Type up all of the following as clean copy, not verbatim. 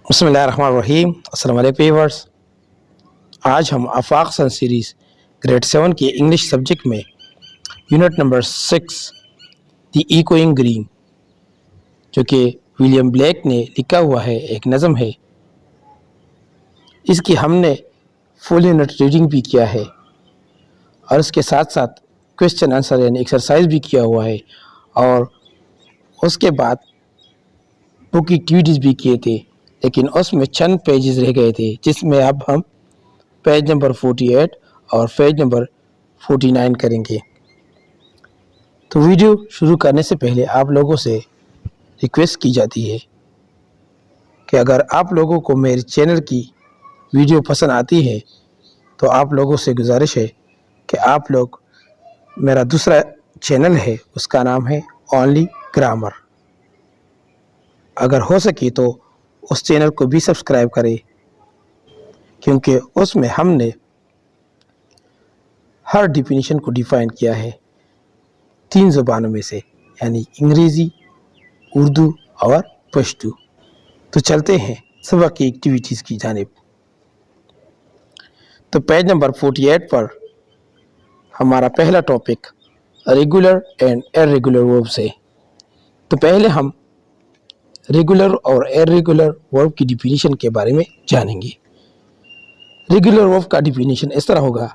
बिस्मिल्लाहिर्रहमानिर्रहीम। अस्सलाम वालेकुम व्यूअर्स। आज हम आफाक सन सीरीज़ ग्रेड 7 के इंग्लिश सब्जेक्ट में unit number 6 the echoing green, जो कि विलियम ब्लेक ने लिखा हुआ है, एक नज़म है। इसकी हमने फुल यूनिट रीडिंग भी किया है और उसके साथ साथ क्वेश्चन आंसर यानी एक्सरसाइज भी किया हुआ है, और उसके बाद बुक एक्टिविटीज़ भी किए थे, लेकिन उसमें चंद पेजेस रह गए थे, जिसमें अब हम पेज नंबर 48 और पेज नंबर 49 करेंगे। तो वीडियो शुरू करने से पहले आप लोगों से रिक्वेस्ट की जाती है कि अगर आप लोगों को मेरे चैनल की वीडियो पसंद आती है तो आप लोगों से गुजारिश है कि आप लोग मेरा दूसरा चैनल है, उसका नाम है ओनली ग्रामर। अगर हो सके तो उस चैनल को भी सब्सक्राइब करें, क्योंकि उसमें हमने हर डिफिनीशन को डिफ़ाइन किया है 3 ज़ुबानों में से, यानी अंग्रेज़ी, उर्दू और पश्तो। तो चलते हैं सबक की एक्टिविटीज़ की जानिब। तो पेज नंबर 48 पर हमारा पहला topic regular and irregular verbs है। तो पहले हम रेगुलर और इर्रेगुलर वर्ब की डिफिनीशन के बारे में जानेंगे। रेगुलर वर्ब का डिफिनीशन इस तरह होगा: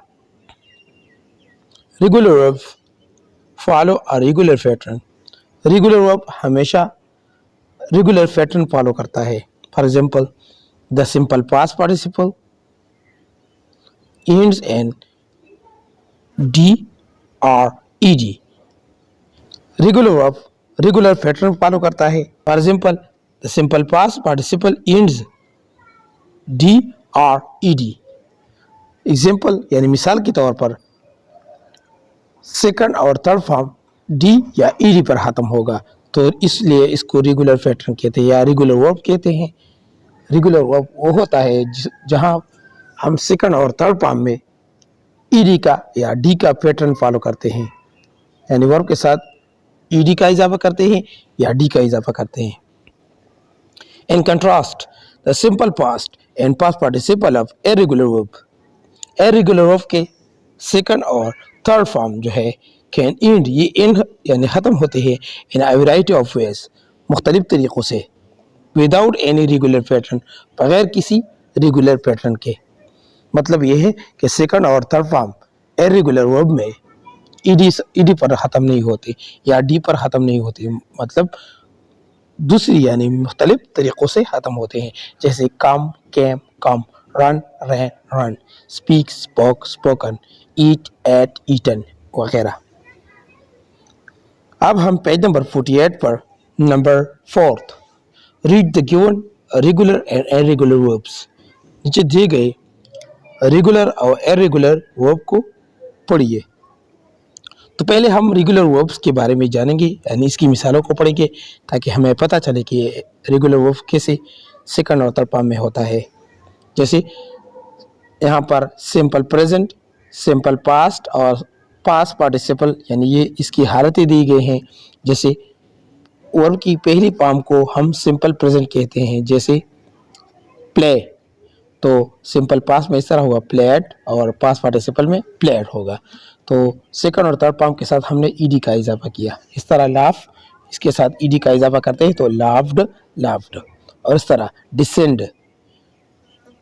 regular verb follow a regular pattern. Regular verb हमेशा रेगुलर पैटर्न फॉलो करता है। For example, the simple past participle ends in D और ED. Regular verb regular pattern follow करता है। For example, the simple past participle ends D और ED. Example यानी मिसाल के तौर पर सेकंड और थर्ड फॉर्म डी या ईडी पर खत्म होगा, तो इसलिए इसको रेगुलर पैटर्न कहते हैं या रेगुलर वर्ब कहते हैं। रेगुलर वर्ब वो होता है जहां हम सेकंड और थर्ड फॉर्म में ईडी का या डी का पैटर्न फॉलो करते हैं, यानी वर्ब के साथ ईडी का इजाफा करते हैं या डी का इजाफा करते हैं। In contrast, the simple past and past participle of irregular verb, irregular verb के सेकंड और थर्ड फॉर्म जो है कैन एंड, ये एंड यानी ख़त्म होते हैं इन अ वैरायटी ऑफ वेज, मुख्तलिफ तरीक़ों से, विदाउट एनी रेगुलर पैटर्न, बगैर किसी रेगुलर पैटर्न के। मतलब ये है कि सेकंड और थर्ड फॉर्म इर्रेगुलर वर्ब में ईडी पर ख़त्म नहीं होती या डी पर ख़त्म नहीं होती, मतलब दूसरी यानी मुख्तलिफ तरीक़ों से ख़त्म होते हैं, जैसे कम, केम, कम, रन, रैन, रन, स्पीक, स्पोक, स्पोकन, ईट, एट, ईटन वगैरह। अब हम पेज नंबर 48 पर number 4 read the given regular and irregular verbs. नीचे दिए गए रेगुलर और इर्रेगुलर वर्ब को पढ़िए। तो पहले हम रेगुलर वर्ब्स के बारे में जानेंगे, यानी इसकी मिसालों को पढ़ेंगे ताकि हमें पता चले कि रेगुलर वर्ब कैसे सेकंड और थर्ड फॉर्म में होता है। जैसे यहाँ पर सिंपल प्रेजेंट, सिंपल पास्ट और पास्ट पार्टिसिपल, यानी ये इसकी हालतें दी गई हैं। जैसे वर्ब की पहली फॉर्म को हम सिंपल प्रेजेंट कहते हैं, जैसे प्ले, तो सिंपल पास्ट में इस तरह होगा प्लेड और पास्ट पार्टिसिपल में प्लेड होगा। तो सेकंड और थर्ड फॉर्म के साथ हमने ईडी का इजाफा किया। इस तरह लाफ, इसके साथ ईडी का इजाफा करते हैं तो लाफ्ड, लाफ्ड। और इस तरह डिसेंड,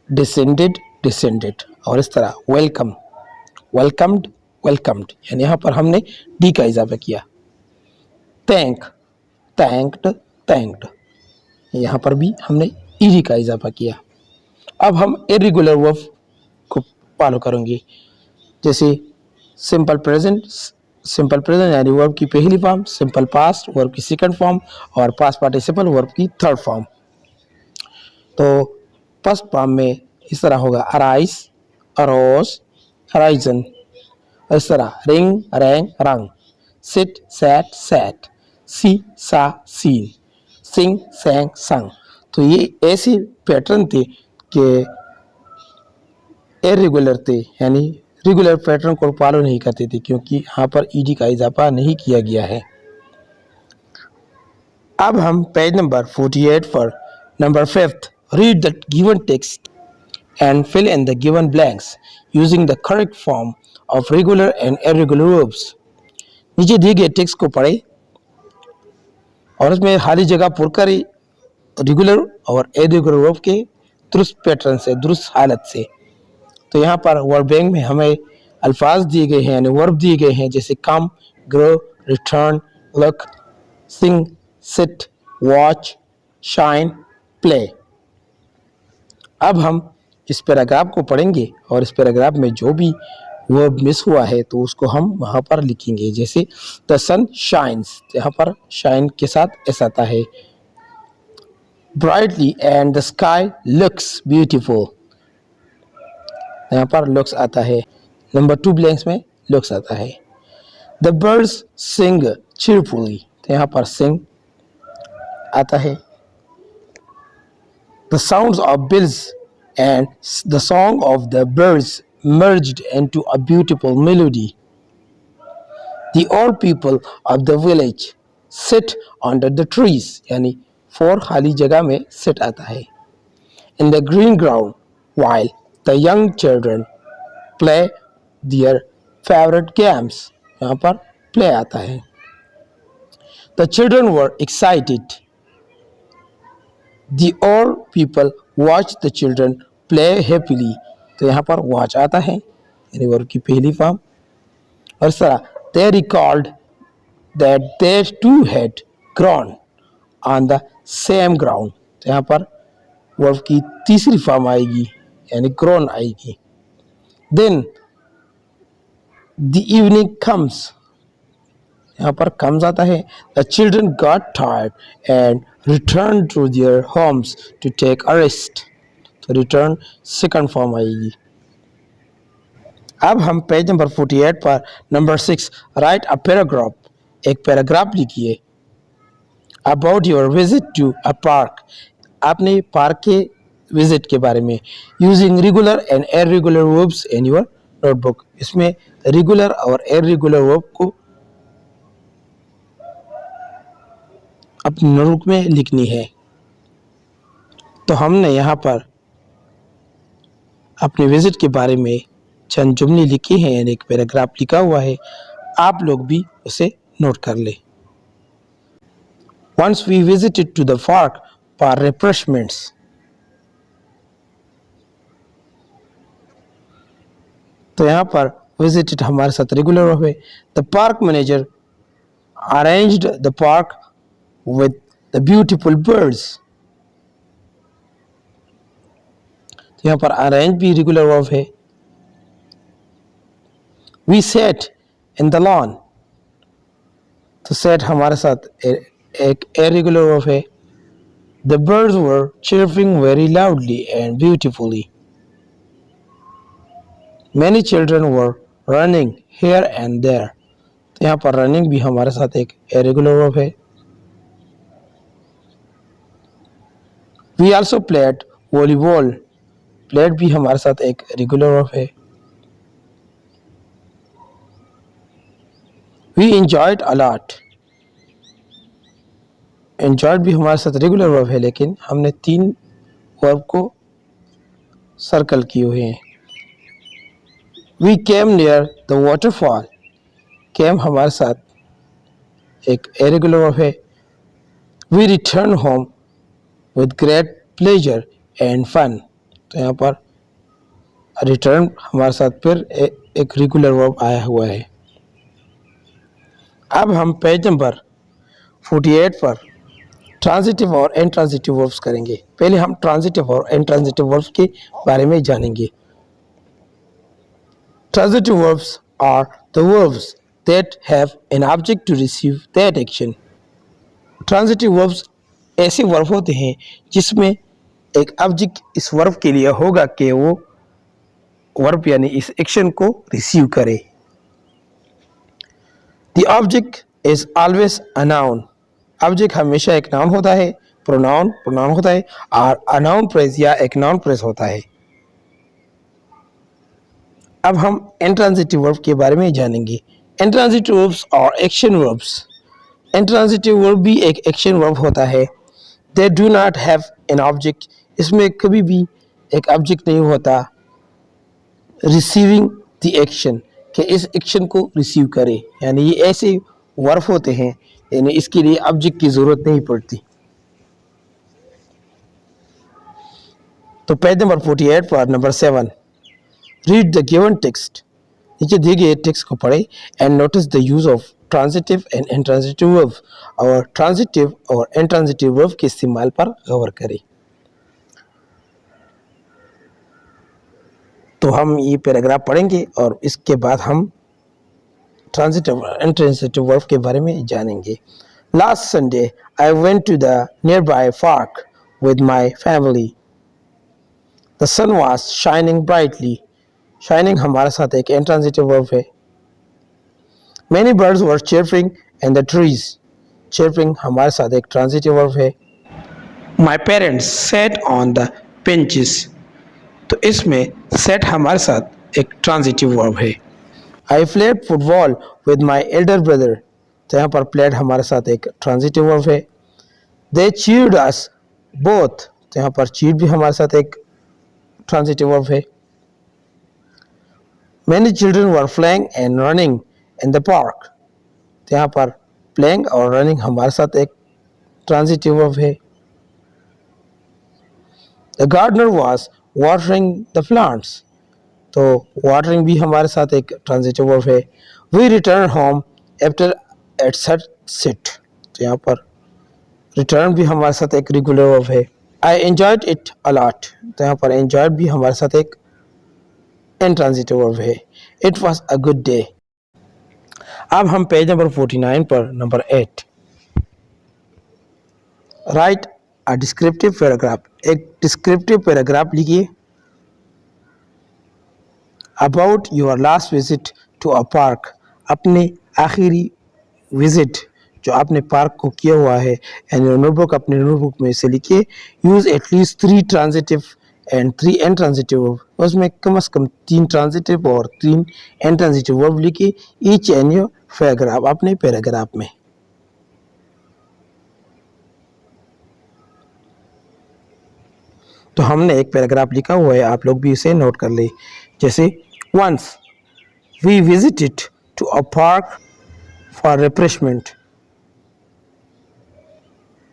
डिसेंडेड, डिसेंडेड। और इस तरह वेलकम, वेलकम्ड, वेलकम्ड, यानी यहाँ पर हमने डी का इजाफा किया। थैंक, थैंक्ड, थैंक्ड, यहाँ पर भी हमने ईडी का इजाफा किया। अब हम इर्रेगुलर वर्ब को फॉलो करेंगे, जैसे सिंपल प्रेजेंट, सिंपल प्रेजेंट यानी वर्ब की पहली फॉर्म, सिंपल पास्ट वर्ब की सेकंड फॉर्म और पास्ट पार्टिसिपल वर्ब की थर्ड फॉर्म। तो फर्स्ट फॉर्म में इस तरह होगा अराइज, अरोज, अराइजन। इस तरह रिंग, रैंग, रंग, सिट, सैट, सैट, सी, सा, सीन, सिंग, सैंग, संग। तो ये ऐसे पैटर्न थे कि इर्रेगुलर थे, यानी रेगुलर पैटर्न को फॉलो नहीं करते थे, क्योंकि यहाँ पर ईडी का इजाफा नहीं किया गया है। अब हम पेज नंबर 48 पर number 5 Read the given text and fill in the given blanks using the correct form of regular and irregular verbs. नीचे दिए गए टेक्स्ट को पढ़े और उसमें खाली जगह पुर करें रेगुलर और इरेगुलर वर्ब के दुरुस्त पैटर्न से, दुरुस्त हालत से। तो यहाँ पर वर्ब बैंक में हमें अल्फाज दिए गए हैं, यानी वर्ब दिए गए हैं, जैसे कम, ग्रो, रिटर्न, लुक, सिंग, सिट, वॉच, शाइन, प्ले। अब हम इस पैराग्राफ को पढ़ेंगे और इस पैराग्राफ में जो भी वर्ब मिस हुआ है तो उसको हम वहाँ पर लिखेंगे। जैसे द सन शाइन्स, यहाँ पर शाइन के साथ एस आता है। Brightly and the sky looks beautiful, यहाँ पर लुक्स आता है। नंबर 2 ब्लैंक्स में लुक्स आता है। द बर्ड्स सिंग चीरफुली, तो यहाँ पर सिंग आता है। The sounds of bills and the song of the birds merged into a beautiful melody. The old people of the village sit under the trees, यानी 4 खाली जगह में sit आता है। In the green ground while the young children play their favorite games, यहाँ पर play आता है। The children were excited. The old people watched the children play happily, तो यहाँ पर watch आता है, यानी वर्ब की पहली फॉर्म। और इस तरह they recalled that they too had grown on the same ground, तो यहाँ पर वर्ब की तीसरी फॉर्म आएगी, यानी grown आएगी। Then the evening comes, यहाँ पर comes आता है। The children got tired and returned to their homes to take a rest, तो रिटर्न सेकंड फॉर्म आएगी। अब हम पेज नंबर 48 पर नंबर 6 राइट अ पैराग्राफ, एक पैराग्राफ लिखिए about your visit to a park, आपने पार्क के विजिट के बारे में, using regular and irregular verbs in your notebook. इसमें रेगुलर और इरेगुलर वर्ब को अपनी नोटबुक में लिखनी है। तो हमने यहाँ पर अपने विजिट के बारे में चंद जुमले लिखे हैं, यानी एक पैराग्राफ लिखा हुआ है, आप लोग भी उसे नोट कर ले। Once we visited to the park for refreshments. तो यहाँ पर visited हमारे साथ रेगुलर है। The park manager arranged the park with the beautiful birds. तो यहाँ पर अरेंज भी रेगुलर वर्ब है। We sat in the lawn, तो sat हमारे साथ एक इरेगुलर वर्ब है। The birds were chirping very loudly and beautifully. Many children were running here and there, तो यहाँ पर रनिंग भी हमारे साथ एक इरेगुलर वर्ब है। We also played volleyball, plate भी हमारे साथ एक रेगुलर वर्ब है। We enjoyed a lot, enjoyed भी हमारे साथ रेगुलर वर्ब है, लेकिन हमने 3 वर्ब को सर्कल किए हुए हैं। We came near the waterfall, came हमारे साथ एक इरेगुलर वर्ब है। We returned home with great pleasure and fun, तो यहाँ पर रिटर्न हमारे साथ फिर एक रेगुलर वर्ब आया हुआ है। अब हम पेज नंबर 48 पर ट्रांजिटिव और इंट्रांजिटिव वर्ब्स करेंगे। पहले हम ट्रांजिटिव और इंट्रांजिटिव वर्ब्स के बारे में जानेंगे। Transitive verbs are the verbs that have an object to receive that action. Transitive verbs ऐसे वर्ब होते हैं जिसमें एक ऑब्जेक्ट इस वर्ब के लिए होगा कि वो वर्ब यानी इस एक्शन को रिसीव करे। The object is always a noun, object हमेशा एक नाउन होता है, प्रोनाउन होता है, और अ नाउन फ्रेज या एक नाउन फ्रेज होता है। अब हम इंट्रांजिटिव वर्ब के बारे में जानेंगे। इंट्रांजिटिव वर्ब्स और एक्शन वर्ब्स। इंट्रांजिटिव वर्ब भी एक एक्शन वर्ब होता है। They do not have an object, इसमें कभी भी एक ऑब्जेक्ट नहीं होता रिसीविंग द एक्शन, कि इस एक्शन को रिसीव करे, यानी ये ऐसे वर्ब होते हैं, यानी इसके लिए ऑब्जेक्ट की ज़रूरत नहीं पड़ती। तो पेज नंबर 48 पर number 7, read the given text, नीचे दिए गए टेक्स्ट को पढ़े and notice the use of transitive and intransitive verb, और ट्रांजिटिव और इंट्रांजिटिव वर्ब के इस्तेमाल पर गौर करें। तो हम ये पैराग्राफ पढ़ेंगे और इसके बाद हम ट्रांजिटिव और इंट्रांजिटिव वर्ब के बारे में जानेंगे। Last Sunday I went to the nearby park with my family. The sun was shining brightly. Shining हमारे साथ एक इंट्रांजिटिव वर्ब है। Many birds were chirping in the trees. Chirping हमारे साथ एक ट्रांजिटिव वर्ब है। My parents sat on the benches. तो इसमें sat हमारे साथ एक ट्रांजिटिव वर्ब है। I played football with my elder brother. तो यहाँ पर played हमारे साथ एक ट्रांजिटिव वर्ब है। They cheered us both. तो यहाँ पर cheered भी हमारे साथ एक ट्रांजिटिव वर्ब है। Many children were playing and running in the park. तो यहाँ पर playing और running हमारे साथ एक ट्रांजिटिव वर्ब है। The gardener was watering the plants. तो watering भी हमारे साथ एक ट्रांजिटिव वर्ब है। We returned home after at sunset. तो यहाँ पर return भी हमारे साथ एक रेगुलर वर्ब है। I enjoyed it a lot. तो यहाँ पर enjoyed भी हमारे साथ एक इंट्रांजिटिव वर्ब है। It was a good day. अब हम पेज नंबर 49 पर number 8, write a descriptive paragraph, एक डिस्क्रिप्टिव पैराग्राफ लिखिए about your last visit to a park, अपने आखिरी विजिट जो आपने पार्क को किया हुआ है, यानी नोटबुक अपने नोटबुक में से लिखिए। Use at least 3 transitive and 3 intransitive verb, उसमें कम से कम 3 ट्रांजिटिव और 3 इंट्रांजिटिव वर्ब लिखिए ईच इन योर पैराग्राफ, अपने पैराग्राफ में। तो हमने एक पैराग्राफ लिखा हुआ है, आप लोग भी इसे नोट कर ले। जैसे once we visited to a park for refreshment.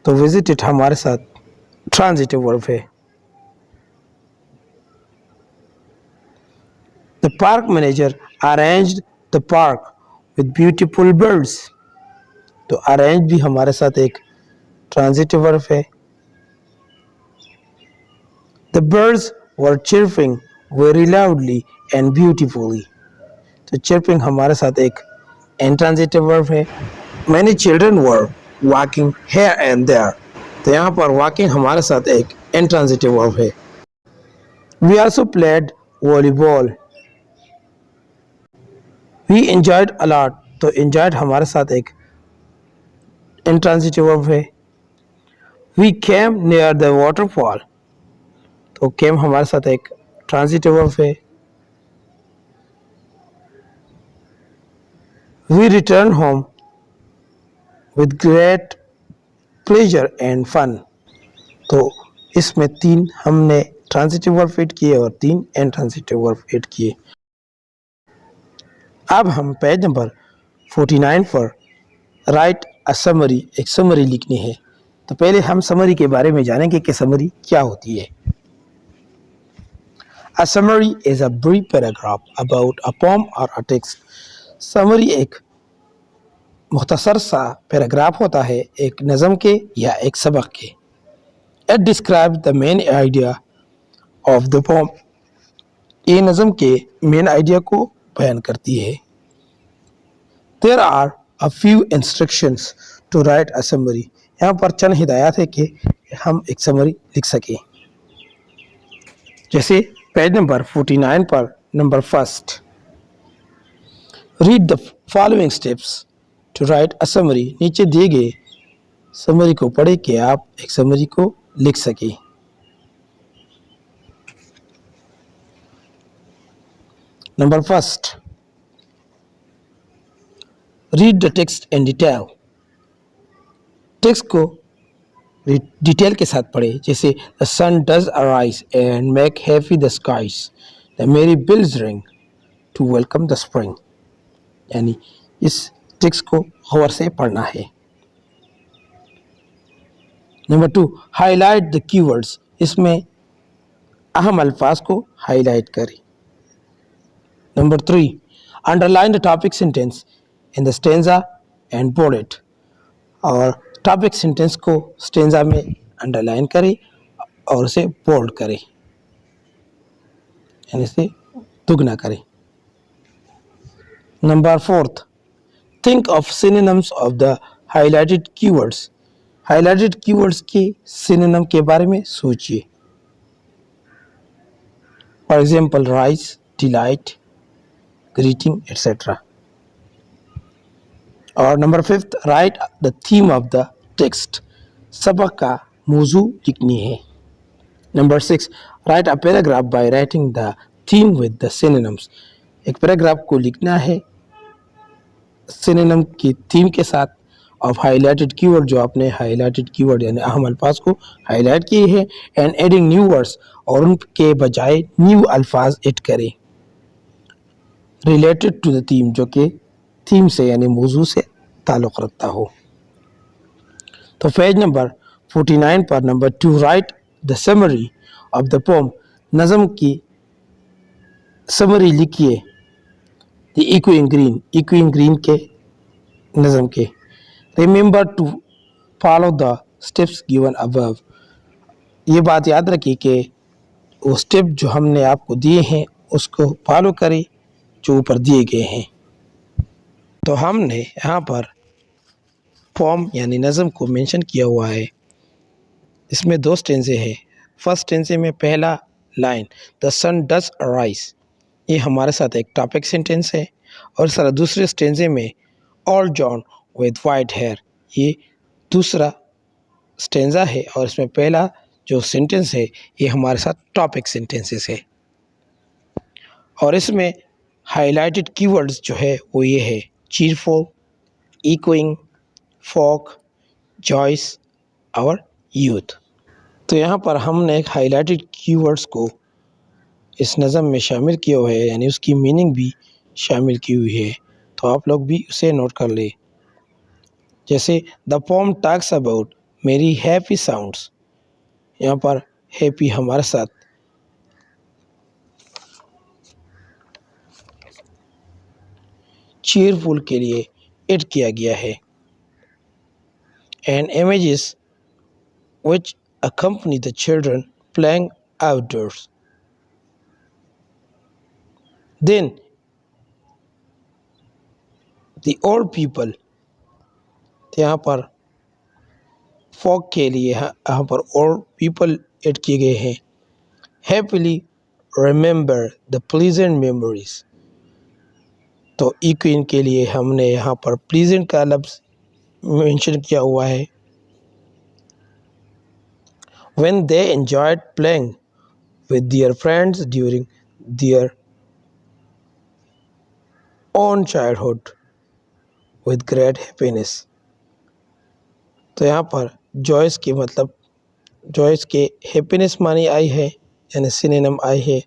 तो विजिटेड हमारे साथ ट्रांजिटिव वर्ब है। The park manager arranged the park with beautiful birds. तो arrange भी हमारे साथ एक ट्रांजिटिव वर्ब है। The birds were chirping very loudly and beautifully. तो chirping हमारे साथ एक intransitive verb है। Many children were walking here and there. तो यहाँ पर walking हमारे साथ एक intransitive verb है। We also played volleyball. We enjoyed a lot. तो enjoyed हमारे साथ एक intransitive verb है। We came near the waterfall. तो came हमारे साथ एक transitive verb है। We returned home with great pleasure and fun. तो इसमें 3 हमने transitive verb ऐड किए और 3 intransitive verb ऐड किए। अब हम पेज नंबर 49 पर राइट अ समरी, एक समरी लिखनी है। तो पहले हम समरी के बारे में जानेंगे कि समरी क्या होती है। A summary is a brief paragraph about a poem और अ टेक्स्ट। समरी एक मुख्तसर सा पैराग्राफ होता है एक नज़म के या एक सबक के। It describes the main idea of the poem. ये नज़म के मेन आइडिया को बयान करती है। There are a few instructions to write a summary. यहाँ पर चंद हिदायत है कि हम एक समरी लिख सकें। जैसे पेज नंबर 49 पर number 1, read the following steps to write a summary. नीचे दिए गए समरी को पढ़े कि आप एक समरी को लिख सकें। Number 1, read the text in detail. Text को डिटेल के साथ पढ़े। जैसे the sun does arise and make happy the skies, the merry bells ring to welcome the spring. यानी इस टेक्स्ट को गौर से पढ़ना है। Number 2, highlight the keywords. इसमें अहम अल्फाज को हाईलाइट करें। Number 3, underline the topic sentence in the stanza and bold it. और टॉपिक सेंटेंस को स्टेंजा में अंडरलाइन करें और उसे बोल्ड करें, यानी इसे दुगना करें। Number 4, think of synonyms of the highlighted keywords. Highlighted keywords के सिनोनिम के बारे में सोचिए। For example rise, delight, greeting etcetera. और number 5, write the theme of the text. सबक का मौजू लिखनी है। Number 6, write a paragraph by writing the theme with the synonyms. एक पैराग्राफ को लिखना है सिनोनिम की थीम के साथ ऑफ हाईलाइटेड कीवर्ड, जो आपने हाईलाइटेड कीवर्ड यानी अहम अल्फाज को हाईलाइट किए हैं, एंड एडिंग न्यू वर्ड्स, और उनके बजाय न्यू अल्फाज ऐड करें रिलेटेड टू द थीम, जो कि थीम से यानी मौजू से ताल्लुक़ रखता हो। तो पेज नंबर 49 पर number 2, write the summary of the poem. नज़म की समरी लिखिए the echoing green, echoing green के नज़म के। Remember to follow the steps given above. ये बात याद रखिए कि वो स्टेप जो हमने आपको दिए हैं उसको फॉलो करें जो ऊपर दिए गए हैं। तो हमने यहाँ पर पोम यानी नज़म को मेंशन किया हुआ है। इसमें 2 स्टेंजे हैं। फर्स्ट स्टेंजे में पहला line the sun does arise, ये हमारे साथ एक टॉपिक सेंटेंस है। और सारा दूसरे स्टेंजे में old John with white hair, ये दूसरा स्टेंजा है। और इसमें पहला जो सेंटेंस है ये हमारे साथ टॉपिक सेंटेंसेस है। और इसमें हाईलाइटेड कीवर्ड्स जो है वो ये है चीरफुल, इकोइंग, फोक, जॉइस और यूथ। तो यहाँ पर हमने हाईलाइटेड कीवर्ड्स को इस नज़म में शामिल किया हुआ है, यानी उसकी मीनिंग भी शामिल की हुई है। तो आप लोग भी उसे नोट कर ले। जैसे द पोम टॉक्स अबाउट मेरी हैप्पी साउंड्स, यहाँ पर हैप्पी हमारे साथ चीयरफुल के लिए ऐड किया गया है। And images which accompany the children playing outdoors. Then the old people, यहाँ पर folk के लिए यहाँ पर old people ऐड किए गए हैं। Happily remember the pleasant memories, तो इक्विन के लिए हमने यहाँ पर pleasant का लफ्ज़ मेंशन किया हुआ है। When they enjoyed playing with their friends during their own childhood with great happiness, तो यहाँ पर जॉयस के मतलब जॉयस के हैप्पीनेस मानी आई है, यानी सिनोनिम आई है।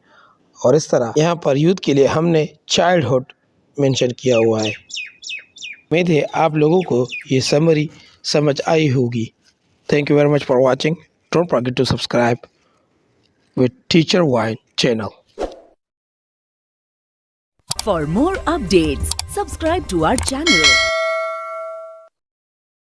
और इस तरह यहाँ पर यूथ के लिए हमने चाइल्डहुड मेंशन किया हुआ है। उम्मीद है आप लोगों को ये समरी समझ आई होगी। Thank you very much for watching. Don't forget to subscribe with Teacher Wine channel. For more updates, subscribe to our channel